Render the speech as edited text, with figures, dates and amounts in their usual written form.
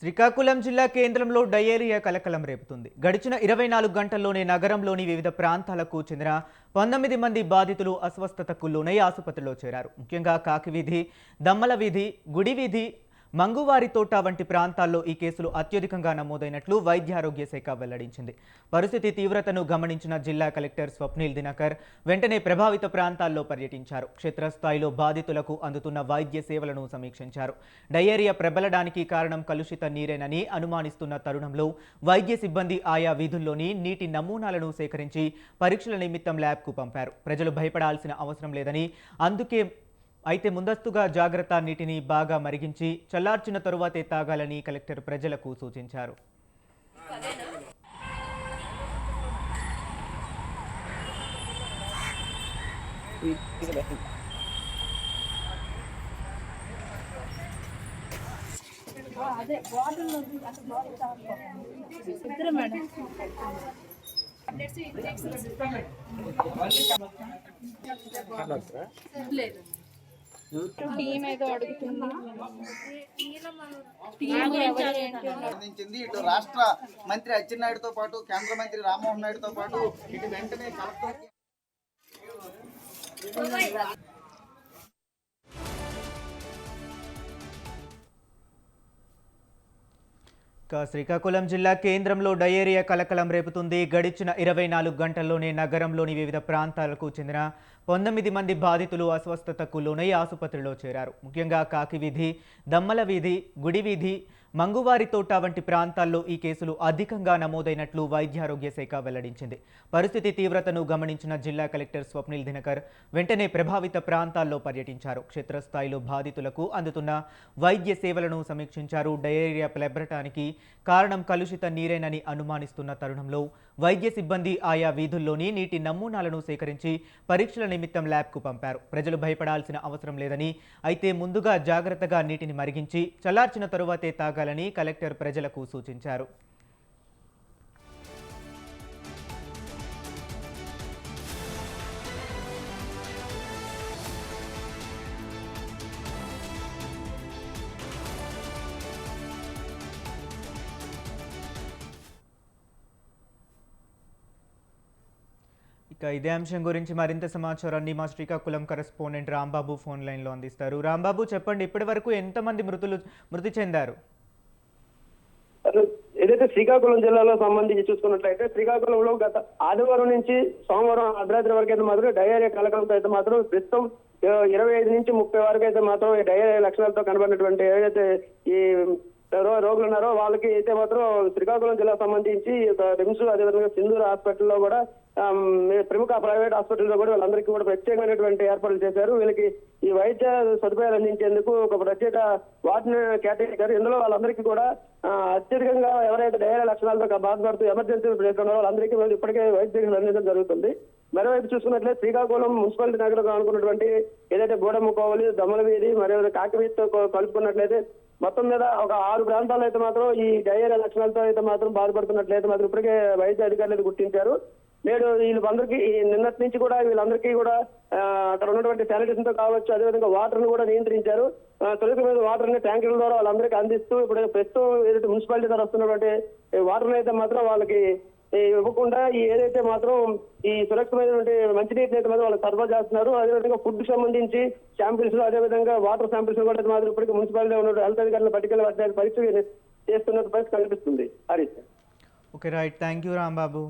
శ్రీకాకుళం జిల్లా కేంద్రంలో డయేరియా కలకలం రేపుతుంది. గడిచిన 24 గంటల్లోనే నగరంలోని వివిధ ప్రాంతాలకు చెందిన 19 మంది బాధితులు అస్వస్థతకు లోనై ఆసుపత్రిలో చేరారు. ముఖ్యంగా కాకివీధి, దమ్మల వీధి, గుడి వీధి, మంగువారితోట వంటి ప్రాంతాల్లో ఈ కేసులు అత్యధికంగా నమోదైనట్లు వైద్యారోగ్య శాఖ వెల్లడించింది. పరిస్థితి తీవ్రతను గమనించిన జిల్లా కలెక్టర్ స్వప్నిల్ దినకర్ వెంటనే ప్రభావిత ప్రాంతాల్లో పర్యటించారు. క్షేత్రస్థాయిలో బాధితులకు అందుతున్న వైద్య సేవలను సమీక్షించారు. డయేరియా ప్రబలడానికి కారణం కలుషిత నీరేనని అనుమానిస్తున్న తరుణంలో వైద్య సిబ్బంది ఆయా వీధుల్లోని నీటి నమూనాలను సేకరించి పరీక్షల నిమిత్తం ల్యాబ్కు పంపారు. ప్రజలు భయపడాల్సిన అవసరం లేదని, అందుకే అయితే ముందస్తుగా జాగ్రత్త నీటిని బాగా మరిగించి చల్లార్చిన తరువాతే తాగాలని కలెక్టర్ ప్రజలకు సూచించారు. టీం ఏదో అడుగుతుంది. ఇటు రాష్ట్ర మంత్రి అచ్చెన్నాయుడుతో పాటు కేంద్ర మంత్రి రామ్మోహన్ నాయుడుతో పాటు ఇటు వెంటనే కలెక్టర్ శ్రీకాకుళం జిల్లా కేంద్రంలో డయేరియా కలకలం రేపుతుంది. గడిచిన 24 గంటల్లోనే నగరంలోని వివిధ ప్రాంతాలకు చెందిన 19 మంది బాధితులు అస్వస్థతకు లోనై ఆసుపత్రిలో చేరారు. ముఖ్యంగా కాకివీధి, దమ్మల వీధి, గుడి వీధి, మంగువారితోట వంటి ప్రాంతాల్లో ఈ కేసులు అధికంగా నమోదైనట్లు వైద్యారోగ్య శాఖ వెల్లడించింది. పరిస్థితి తీవ్రతను గమనించిన జిల్లా కలెక్టర్ స్వప్నిల్ దినకర్ వెంటనే ప్రభావిత ప్రాంతాల్లో పర్యటించారు. క్షేత్రస్థాయిలో బాధితులకు అందుతున్న వైద్య సేవలను సమీక్షించారు. డయేరియా ప్రబలడానికి కారణం కలుషిత నీరేనని అనుమానిస్తున్న తరుణంలో వైద్య సిబ్బంది ఆయా వీధుల్లోని నీటి నమూనాలను సేకరించి పరీక్షల నిమిత్తం ల్యాబ్కు పంపారు. ప్రజలు భయపడాల్సిన అవసరం లేదని, అయితే ముందుగా జాగ్రత్తగా నీటిని మరిగించి చల్లార్చిన తరువాతే తాగాలని కలెక్టర్ ప్రజలకు సూచించారు. ఇక ఇదే అంశం గురించి మరింత సమాచారాన్ని మా శ్రీకాకుళం కరెస్పాండెంట్ రాంబాబు ఫోన్ లైన్లో అందిస్తారు. రాంబాబు, చెప్పండి, ఇప్పటి వరకు ఎంతమంది మృతి చెందారు? ఏదైతే శ్రీకాకుళం జిల్లాలో సంబంధించి చూసుకున్నట్లయితే శ్రీకాకుళంలో గత ఆదివారం నుంచి సోమవారం అర్ధరాత్రి వరకు అయితే మాత్రం డయేరియా కలకలంతో అయితే మాత్రం ప్రస్తుతం 25 నుంచి 30 వరకు అయితే మాత్రం ఈ డయేరియా లక్షణాలతో కనబడినటువంటి ఏదైతే ఈ రోగులు ఉన్నారో వాళ్ళకి అయితే మాత్రం శ్రీకాకుళం జిల్లాకు సంబంధించి రిమ్స్, అదేవిధంగా సింధూర్ హాస్పిటల్లో కూడా ప్రముఖ ప్రైవేట్ హాస్పిటల్లో కూడా వీళ్ళందరికీ కూడా ప్రత్యేకమైనటువంటి ఏర్పాట్లు చేశారు. వీళ్ళకి ఈ వైద్య సదుపాయాలు అందించేందుకు ఒక ప్రత్యేక వార్డుని కేటాయించారు. ఇందులో వాళ్ళందరికీ కూడా అత్యధికంగా ఎవరైతే డయేరియా లక్షణాలతో బాధపడుతూ ఎమర్జెన్సీ ఉన్నారో వాళ్ళందరికీ ఇప్పటికే వైద్య అందించడం జరుగుతుంది. మరోవైపు చూసుకున్నట్లయితే శ్రీకాకుళం మున్సిపాలిటీ నగరంలో అనుకున్నటువంటి ఏదైతే గోడముకోవలి, దమ్మల వీధి, మరియు కాకివీధితో కలుపుకున్నట్లయితే మొత్తం మీద ఒక 6 ప్రాంతాల్లో అయితే మాత్రం ఈ డయేరియా లక్షణాలతో అయితే మాత్రం బాధపడుతున్నట్లయితే మాత్రం ఇప్పటికే వైద్య అధికారులు గుర్తించారు. నేడు వీళ్ళందరికీ నిన్నటి నుంచి కూడా వీళ్ళందరికీ కూడా అక్కడ ఉన్నటువంటి శానిటేషన్ తో కావచ్చు, అదేవిధంగా వాటర్ ను కూడా నియంత్రించారు. తొలుత మీద వాటర్ ని ట్యాంకుల ద్వారా వాళ్ళందరికీ అందిస్తూ ఇప్పుడు ప్రస్తుతం ఏదైతే మున్సిపాలిటీ ద్వారా వస్తున్నటువంటి వాటర్ అయితే మాత్రం వాళ్ళకి ఇవ్వకుండా ఏదైతే మాత్రం ఈ సురక్షితమైనటువంటి మంచినీటిని అయితే మాత్రం వాళ్ళకి సరఫరా చేస్తున్నారు. అదేవిధంగా ఫుడ్ సంబంధించి శాంపిల్స్, అదేవిధంగా వాటర్ శాంపిల్స్ కూడా మాత్రం ఇప్పటికీ మున్సిపాలిటీ ఉన్న హెల్త్ అధికారులు పట్టుకెళ్ళి పరీక్ష చేస్తున్న పరిస్థితి కనిపిస్తుంది. Harish. Okay, right, thank you Rambabu.